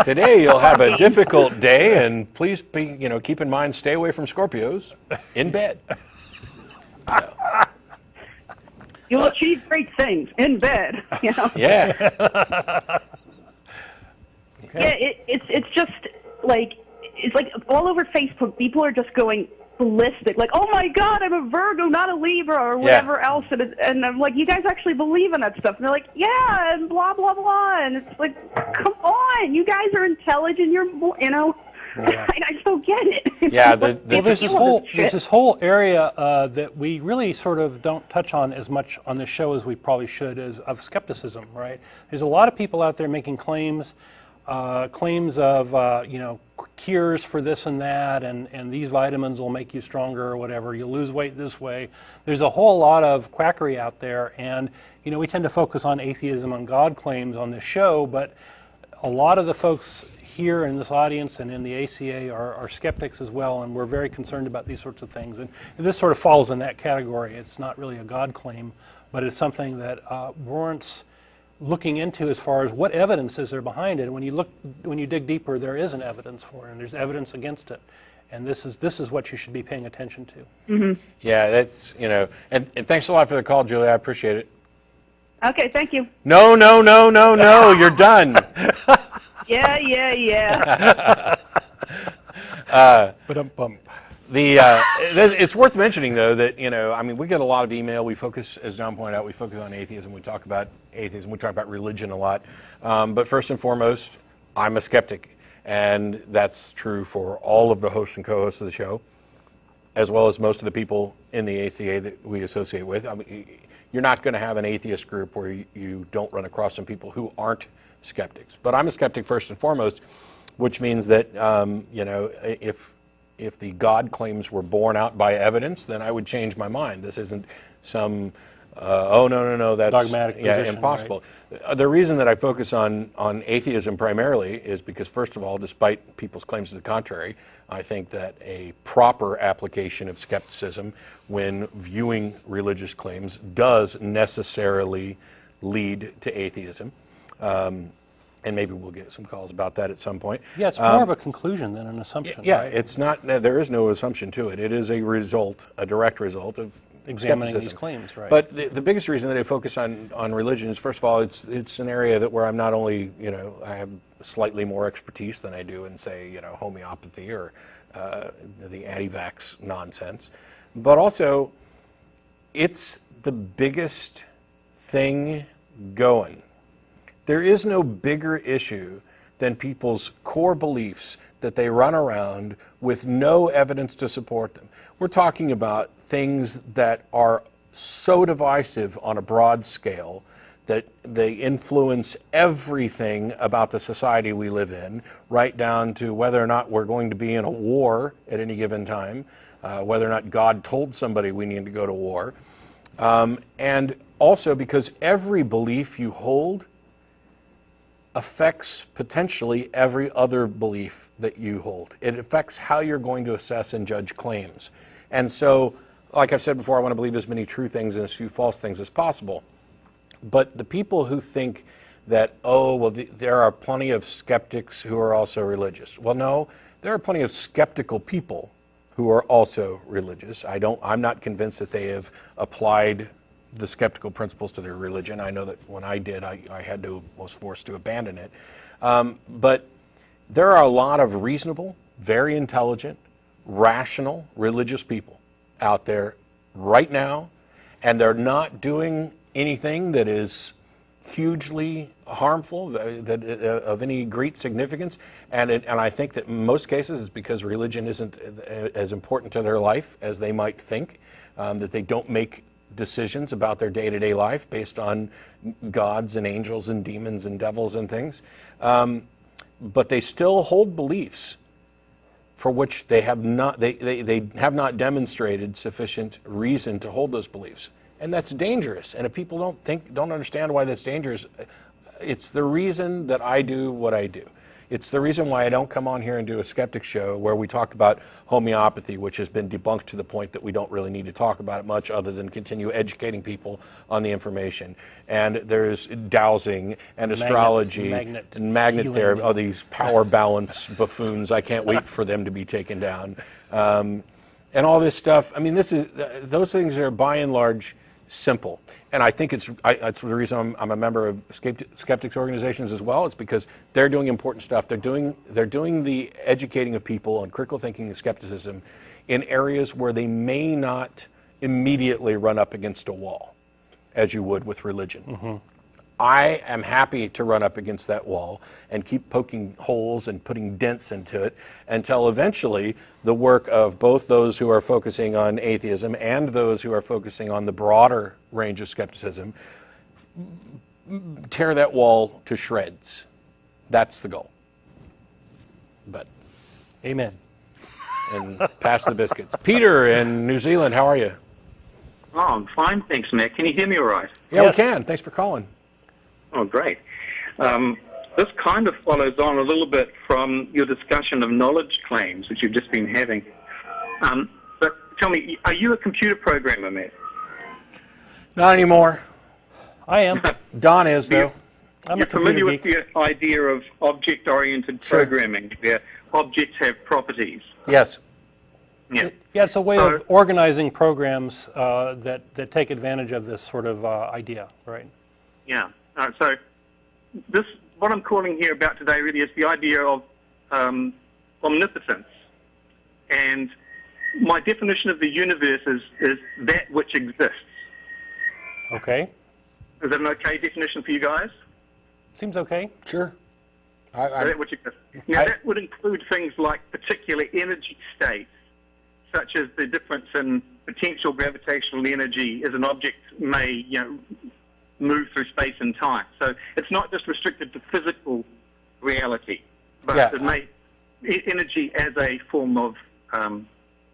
Today you'll have a difficult day, and please be, keep in mind, stay away from Scorpios in bed. So. You'll achieve great things in bed. Yeah. Yeah, it's just like all over Facebook, people are just going ballistic. Like, oh my God, I'm a Virgo, not a Libra, or whatever else. And I'm like, you guys actually believe in that stuff? And they're like, yeah, and blah blah blah. And it's like, come on, you guys are intelligent. You're more, Yeah. I don't get it. Yeah, Well, there's this whole area that we really sort of don't touch on as much on this show as we probably should, is of skepticism, right? There's a lot of people out there making claims of cures for this and that, and these vitamins will make you stronger or whatever. You'll lose weight this way. There's a whole lot of quackery out there, and we tend to focus on atheism and God claims on this show, but a lot of the folks here in this audience and in the ACA are skeptics as well, and we're very concerned about these sorts of things. And this sort of falls in that category. It's not really a God claim, but it's something that warrants looking into as far as what evidence is there behind it. And when you dig deeper, there is an evidence for it, and there's evidence against it. And this is what you should be paying attention to. Mm-hmm. Yeah, that's, and thanks a lot for the call, Julie. I appreciate it. Okay, thank you. No, you're done. Yeah. It's worth mentioning, though, that, we get a lot of email. We focus, as John pointed out, we focus on atheism. We talk about atheism. We talk about religion a lot. But first and foremost, I'm a skeptic. And that's true for all of the hosts and co-hosts of the show, as well as most of the people in the ACA that we associate with. You're not going to have an atheist group where you don't run across some people who aren't skeptics. But I'm a skeptic first and foremost, which means that, if the God claims were borne out by evidence, then I would change my mind. This isn't some, no, that's dogmatic position, impossible. Right? The reason that I focus on atheism primarily is because, first of all, despite people's claims to the contrary, I think that a proper application of skepticism when viewing religious claims does necessarily lead to atheism. And maybe we'll get some calls about that at some point. Yeah, it's more of a conclusion than an assumption. Yeah, right? it's not. There is no assumption to it. It is a direct result of examining these skepticism. claims, right? But the biggest reason that I focus on religion is, first of all, it's an area where I'm not only, I have slightly more expertise than I do in, say, homeopathy or the anti-vax nonsense, but also it's the biggest thing going. There is no bigger issue than people's core beliefs that they run around with no evidence to support them. We're talking about things that are so divisive on a broad scale that they influence everything about the society we live in, right down to whether or not we're going to be in a war at any given time, whether or not God told somebody we need to go to war, and also because every belief you hold affects potentially every other belief that you hold. It affects how you're going to assess and judge claims. And so, like I've said before, I want to believe as many true things and as few false things as possible. But the people who think that, there are plenty of skeptics who are also religious. Well, no, there are plenty of skeptical people who are also religious. I'm not convinced that they have applied the skeptical principles to their religion. I know that when I did, I was forced to abandon it. But there are a lot of reasonable, very intelligent, rational, religious people out there right now, and they're not doing anything that is hugely harmful, that of any great significance. And I think that in most cases it's because religion isn't as important to their life as they might think, that they don't make decisions about their day-to-day life based on gods and angels and demons and devils and things. But they still hold beliefs for which they have not they have not demonstrated sufficient reason to hold those beliefs. And that's dangerous. And if people don't understand why that's dangerous, it's the reason that I do what I do. It's the reason why I don't come on here and do a skeptic show where we talk about homeopathy, which has been debunked to the point that we don't really need to talk about it much other than continue educating people on the information. And there's dowsing and astrology and magnet therapy, all these power balance buffoons. I can't wait for them to be taken down. And all this stuff. I mean, those things are by and large simple. And I think that's the reason I'm a member of skeptics organizations as well. It's because they're doing important stuff. They're doing the educating of people on critical thinking and skepticism in areas where they may not immediately run up against a wall, as you would with religion. Mm-hmm. I am happy to run up against that wall and keep poking holes and putting dents into it until eventually the work of both those who are focusing on atheism and those who are focusing on the broader range of skepticism tear that wall to shreds. That's the goal. But amen. And pass the biscuits. Peter in New Zealand, how are you? Oh, I'm fine, thanks, Matt. Can you hear me all right? Yeah, Yes. we can. Thanks for calling. Oh, great. This kind of follows on a little bit from your discussion of knowledge claims, which you've just been having. But tell me, are you a computer programmer, Matt? Not anymore. I am. Don is, though. I'm You're a computer familiar geek. with the idea of object-oriented Sure. programming, where objects have properties. Yes. Yeah. Yeah, it's a way of organizing programs that take advantage of this sort of idea, right? Yeah. So what I'm calling here about today really is the idea of omnipotence. And my definition of the universe is that which exists. Okay. Is that an okay definition for you guys? Seems okay. Sure. That which exists. Now, that would include things like particular energy states, such as the difference in potential gravitational energy as an object may, move through space and time. So it's not just restricted to physical reality, but Yeah. it may energy as a form of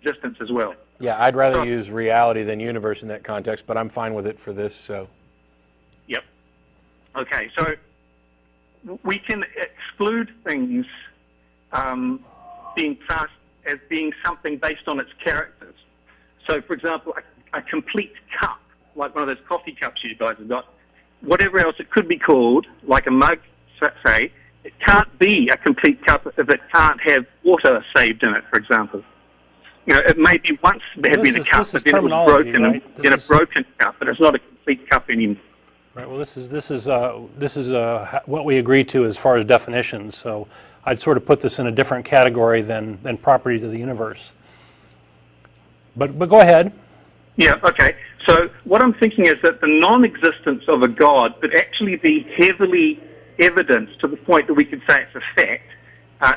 distance as well. Yeah, I'd rather use reality than universe in that context, but I'm fine with it for this. So. Yep. Okay, so we can exclude things being classed as being something based on its characters. So, for example, a complete cup, like one of those coffee cups you guys have got, whatever else it could be called, like a mug, say, it can't be a complete cup if it can't have water saved in it, for example. It may be once there had been a cup, but then it was broken, right? and then a broken cup, but it's not a complete cup anymore. Right. Well, this is what we agree to as far as definitions. So I'd sort of put this in a different category than properties of the universe. But go ahead. Yeah. Okay. So what I'm thinking is that the non-existence of a God could actually be heavily evidenced to the point that we could say it's a fact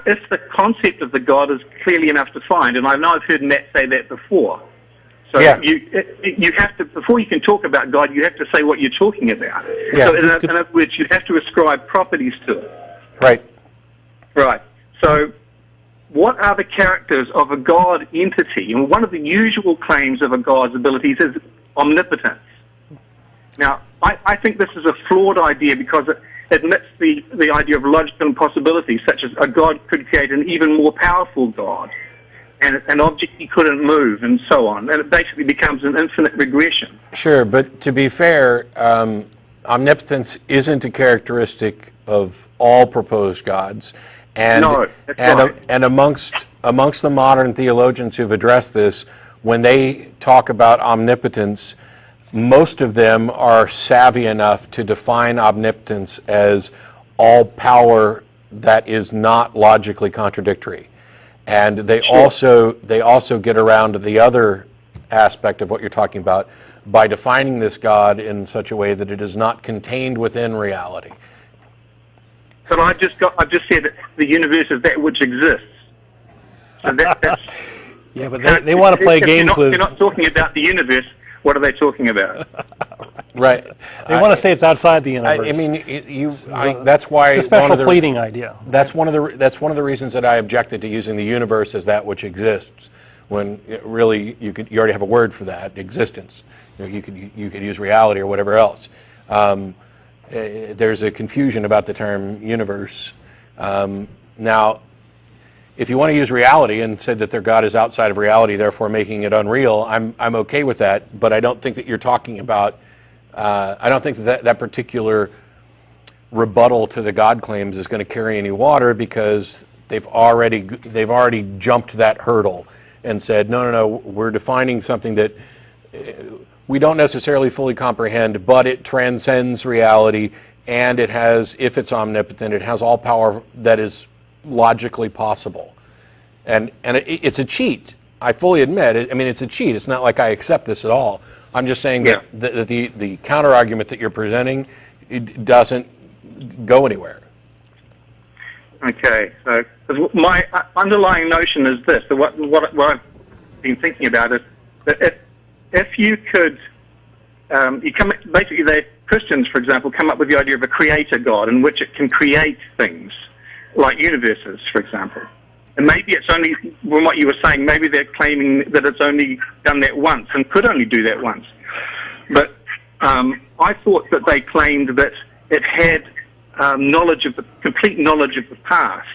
if the concept of the God is clearly enough defined. And I know I've heard Matt say that before. So Yeah. you have to, before you can talk about God, you have to say what you're talking about. Yeah. So in other words, you have to ascribe properties to it. Right. Right. So what are the characters of a God entity? And one of the usual claims of a God's abilities is omnipotence. Now, I think this is a flawed idea because it admits the idea of logical impossibilities, such as a God could create an even more powerful God, and an object he couldn't move, and so on. And it basically becomes an infinite regression. Sure, but to be fair, omnipotence isn't a characteristic of all proposed gods. And, No, that's right. And amongst the modern theologians who've addressed this, when they talk about omnipotence, most of them are savvy enough to define omnipotence as all power that is not logically contradictory. And they also get around to the other aspect of what you're talking about by defining this God in such a way that it is not contained within reality. But I've just said that the universe is that which exists. So that's Yeah, but they want to play games with... They're not talking about the universe. What are they talking about? Right. They want to say it's outside the universe. I mean, that's why it's a special pleading idea. That's one of the reasons that I objected to using the universe as that which exists, when really you already have a word for that, existence. You could use reality or whatever else. There's a confusion about the term universe. Now, if you want to use reality and say that their God is outside of reality, therefore making it unreal, I'm okay with that. But I don't think that you're talking about. I don't think that particular rebuttal to the God claims is going to carry any water, because they've already jumped that hurdle and said, no, we're defining something that we don't necessarily fully comprehend, but it transcends reality, and it has, if it's omnipotent, it has all power that is logically possible. And it's a cheat. I fully admit it. I mean, it's a cheat. It's not like I accept this at all. I'm just saying that the counter argument that you're presenting, it doesn't go anywhere. Okay, so 'cause my underlying notion is this: that what I've been thinking about is that if you could, basically, Christians, for example, come up with the idea of a creator God in which it can create things like universes, for example. And maybe it's only, from what you were saying, maybe they're claiming that it's only done that once and could only do that once. But I thought that they claimed that it had complete knowledge of the past.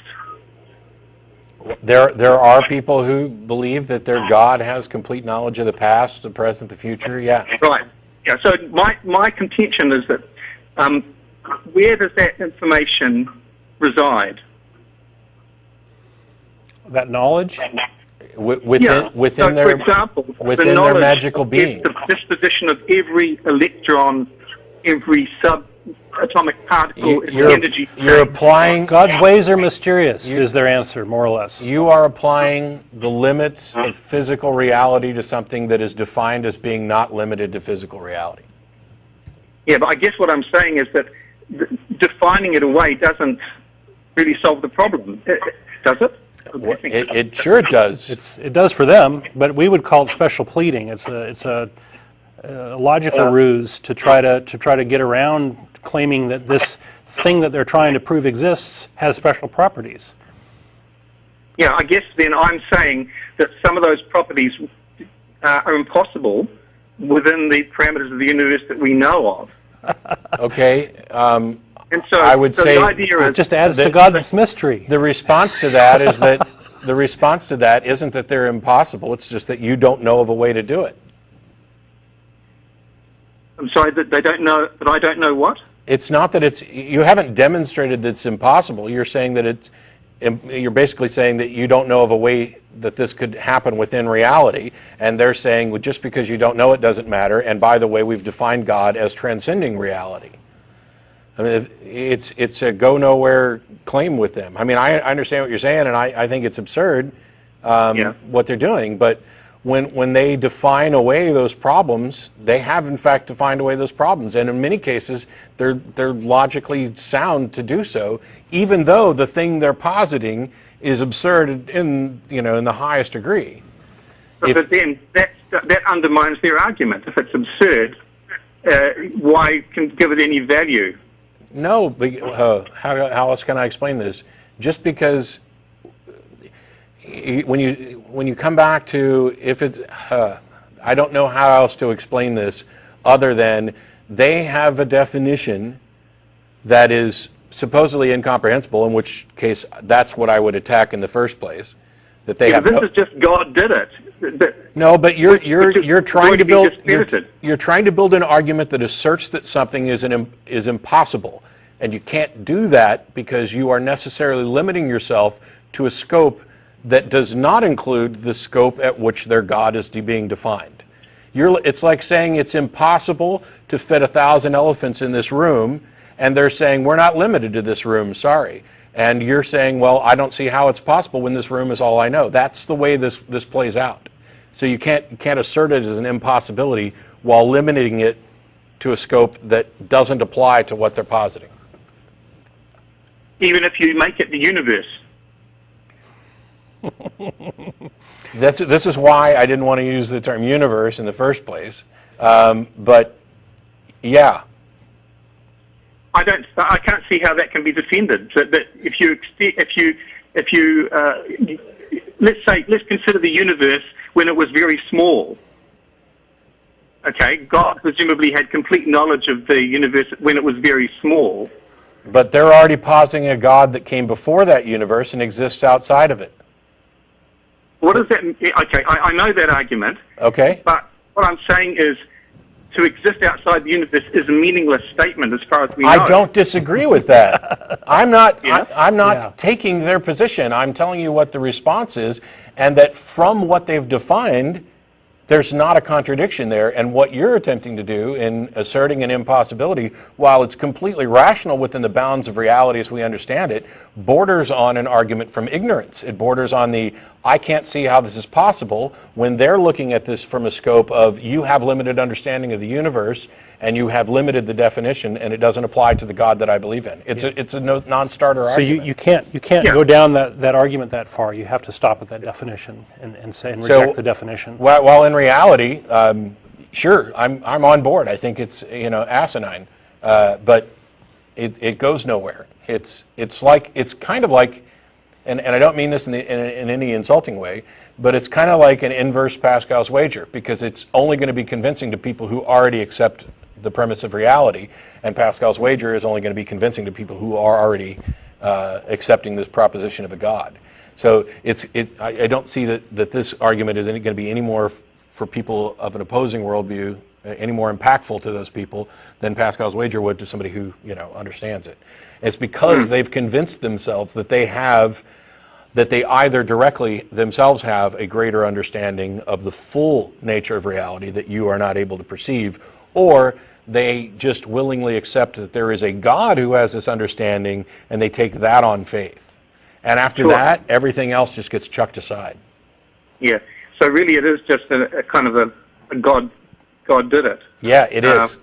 There are people who believe that their God has complete knowledge of the past, the present, the future. Yeah. Right. Yeah. So my contention is that where does that information reside? That knowledge? Within so, their, for example, within the their knowledge magical of being. the disposition of every electron, every subatomic particle, energy. You're applying God's ways are mysterious, is their answer, more or less. You are applying the limits of physical reality to something that is defined as being not limited to physical reality. Yeah, but I guess what I'm saying is that defining it away doesn't really solve the problem, does it? It sure does. It does for them, but we would call it special pleading. It's a logical ruse to try to get around claiming that this thing that they're trying to prove exists has special properties. Yeah, I guess then I'm saying that some of those properties are impossible within the parameters of the universe that we know of. Okay. And so I would say the idea It is just adds to God's mystery. the response to that is that the response to that isn't that they're impossible. It's just that you don't know of a way to do it. I'm sorry, that they don't know, that I don't know what? It's not that you haven't demonstrated that it's impossible. You're saying that you're basically saying that you don't know of a way that this could happen within reality, and they're saying, well, just because you don't know it doesn't matter, and by the way, we've defined God as transcending reality. I mean, it's a go-nowhere claim with them. I mean, I understand what you're saying, and I think it's absurd what they're doing, but when they define away those problems, they have in fact defined away those problems, and in many cases, they're logically sound to do so, even though the thing they're positing is absurd in the highest degree. But then that undermines their argument. If it's absurd, why give it any value? No, how else can I explain this? Just because when you come back to, if it's, I don't know how else to explain this other than they have a definition that is supposedly incomprehensible, in which case that's what I would attack in the first place. That they have. This is just God did it. No, but you're trying to build disputed. you're trying to build an argument that asserts that something is impossible, and you can't do that because you are necessarily limiting yourself to a scope that does not include the scope at which their God is being defined. It's like saying it's impossible to fit 1,000 elephants in this room, and they're saying we're not limited to this room, sorry. And you're saying, well, I don't see how it's possible when this room is all I know. That's the way this plays out. So you can't assert it as an impossibility while limiting it to a scope that doesn't apply to what they're positing. Even if you make it the universe. This is why I didn't want to use the term universe in the first place. But yeah. I can't see how that can be defended. That if you let's consider the universe when it was very small. Okay, God presumably had complete knowledge of the universe when it was very small. But they're already positing a God that came before that universe and exists outside of it. What does that mean? Okay, I know that argument. Okay. But what I'm saying is, to exist outside the universe is a meaningless statement as far as we know. I don't disagree with that. I'm not. Yeah. I'm not Yeah. taking their position. I'm telling you what the response is, and that from what they've defined, there's not a contradiction there. And what you're attempting to do in asserting an impossibility, while it's completely rational within the bounds of reality as we understand it, borders on an argument from ignorance. It borders on the I can't see how this is possible when they're looking at this from a scope of you have limited understanding of the universe and you have limited the definition and it doesn't apply to the God that I believe in. It's a non-starter So argument. you can't Yeah. go down that argument that far. You have to stop at that definition and say and reject the definition. While in reality, sure, I'm on board. I think it's asinine, but it goes nowhere. It's kind of like, and I don't mean this in any insulting way, but it's kind of like an inverse Pascal's wager, because it's only going to be convincing to people who already accept the premise of reality, and Pascal's wager is only going to be convincing to people who are already accepting this proposition of a God. So I don't see that this argument is going to be any more for people of an opposing worldview, any more impactful to those people than Pascal's wager would to somebody who understands it. It's because they've convinced themselves that they either directly themselves have a greater understanding of the full nature of reality that you are not able to perceive, or they just willingly accept that there is a God who has this understanding, and they take that on faith. And after that, everything else just gets chucked aside. Yeah. So really, it is just a kind of a God did it. Yeah, it is.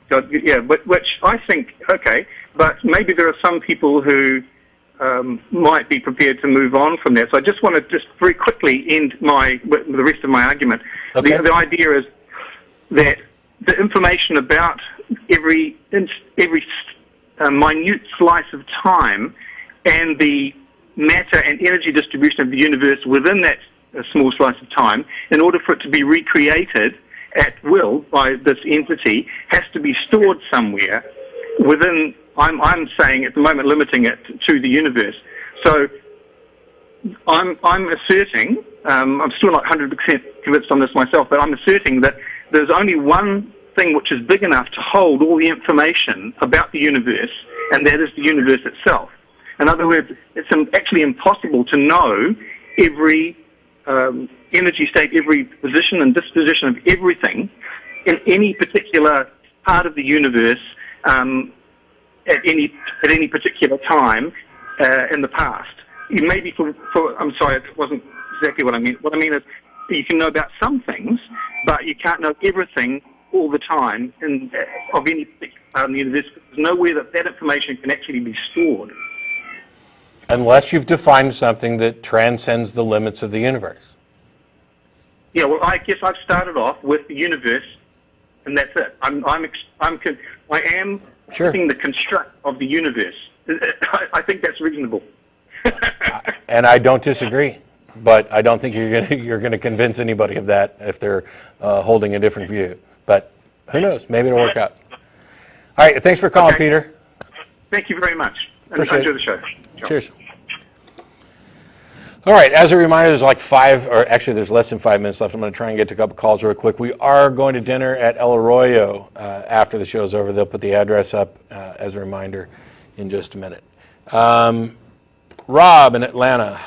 God, yeah, which I think, okay, but maybe there are some people who might be prepared to move on from that. So I just want to just very quickly end the rest of my argument. Okay. The idea is that the information about every minute slice of time and the matter and energy distribution of the universe within that small slice of time, in order for it to be recreated at will by this entity, has to be stored somewhere within, I'm saying at the moment, limiting it to the universe. So I'm asserting, I'm still not 100% convinced on this myself, but I'm asserting that there's only one thing which is big enough to hold all the information about the universe, and that is the universe itself. In other words, it's actually impossible to know every energy state, every position and disposition of everything in any particular part of the universe at any particular time in the past. Maybe I'm sorry, it wasn't exactly what I mean. What I mean is you can know about some things, but you can't know everything all the time of any particular part of the universe. There's nowhere that information can actually be stored. Unless you've defined something that transcends the limits of the universe. Yeah, well, I guess I've started off with the universe, and that's it. I am Sure. the construct of the universe. I think that's reasonable. And I don't disagree, but I don't think you're going to convince anybody of that if they're holding a different view. But who knows? Maybe it'll work out. All right. Thanks for calling, Okay. Peter. Thank you very much. Appreciate Enjoy it. the show. Cheers. All right, as a reminder, there's there's less than 5 minutes left. I'm going to try and get to a couple calls real quick. We are going to dinner at El Arroyo after the show's over. They'll put the address up as a reminder in just a minute. Rob in Atlanta.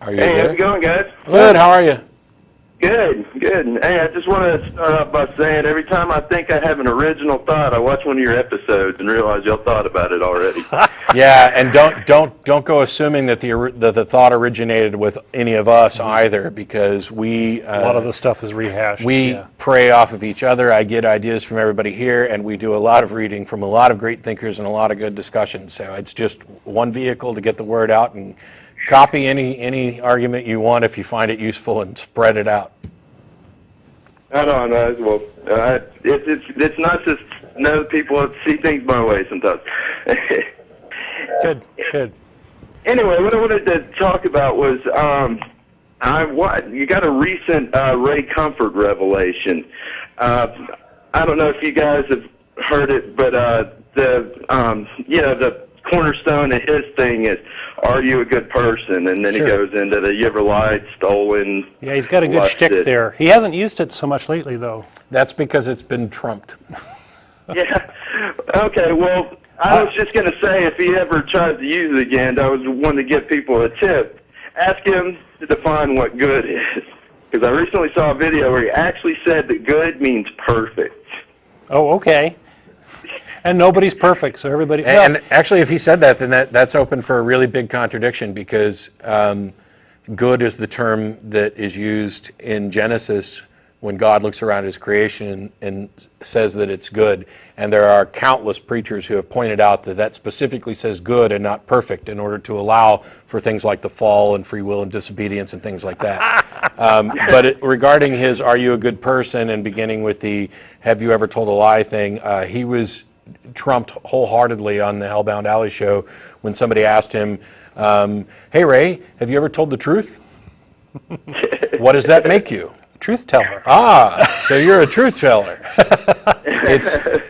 Are you Hey, there? how's it going, guys? Good, how are you? Good, good. Hey, I just want to start off by saying every time I think I have an original thought, I watch one of your episodes and realize y'all thought about it already. Yeah, and don't go assuming that the thought originated with any of us either, because we A lot of the stuff is rehashed. we yeah. prey off of each other. I get ideas from everybody here, and we do a lot of reading from a lot of great thinkers and a lot of good discussions. So it's just one vehicle to get the word out, and copy any argument you want if you find it useful, and spread it out. I know. Well, it's not just people see things my way sometimes. Good. Anyway, what I wanted to talk about was you got a recent Ray Comfort revelation. I don't know if you guys have heard it, but the cornerstone of his thing is, are you a good person? And then Sure. he goes into the you ever lied, stolen. Yeah, he's got a good lusted. shtick there. He hasn't used it so much lately, though. That's because it's been trumped. Yeah. Okay. Well, I was just going to say, if he ever tries to use it again, I was wanting to give people a tip. Ask him to define what good is, because I recently saw a video where he actually said that good means perfect. Oh, okay. And nobody's perfect, so everybody... And actually, if he said that, then that's open for a really big contradiction, because good is the term that is used in Genesis when God looks around his creation and says that it's good. And there are countless preachers who have pointed out that specifically says good and not perfect, in order to allow for things like the fall and free will and disobedience and things like that. Regarding his "Are you a good person?" and beginning with the "Have you ever told a lie?" thing, he was trumped wholeheartedly on the Hellbound Alley show when somebody asked him, "Hey Ray, have you ever told the truth? What does that make you?" Truth teller. So you're a truth teller.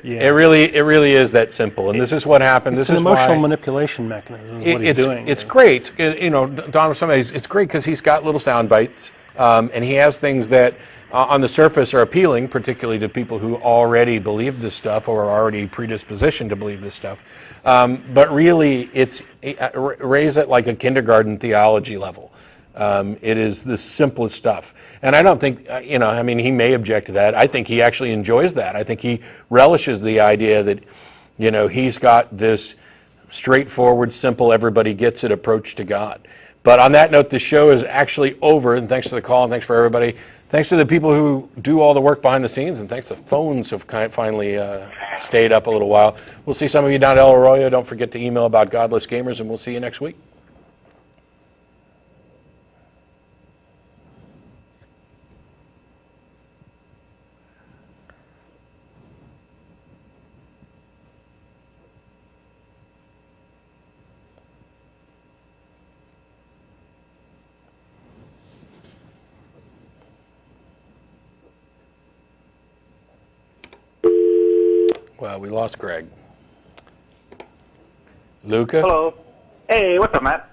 It really is that simple, and this is what happened. It's this an is emotional why manipulation mechanism is what he's doing. It's great. Don was somebody. It's great because he's got little sound bites, and he has things that on the surface are appealing, particularly to people who already believe this stuff or are already predispositioned to believe this stuff. But really, it's raised at like a kindergarten theology level. It is the simplest stuff. And I don't think, he may object to that. I think he actually enjoys that. I think he relishes the idea that, he's got this straightforward, simple, everybody gets it approach to God. But on that note, the show is actually over, and thanks for the call, and thanks for everybody. Thanks to the people who do all the work behind the scenes, and thanks to phones have finally stayed up a little while. We'll see some of you down at El Arroyo. Don't forget to email about Godless Gamers, and we'll see you next week. Well, we lost Greg. Luca? Hello. Hey, what's up, Matt?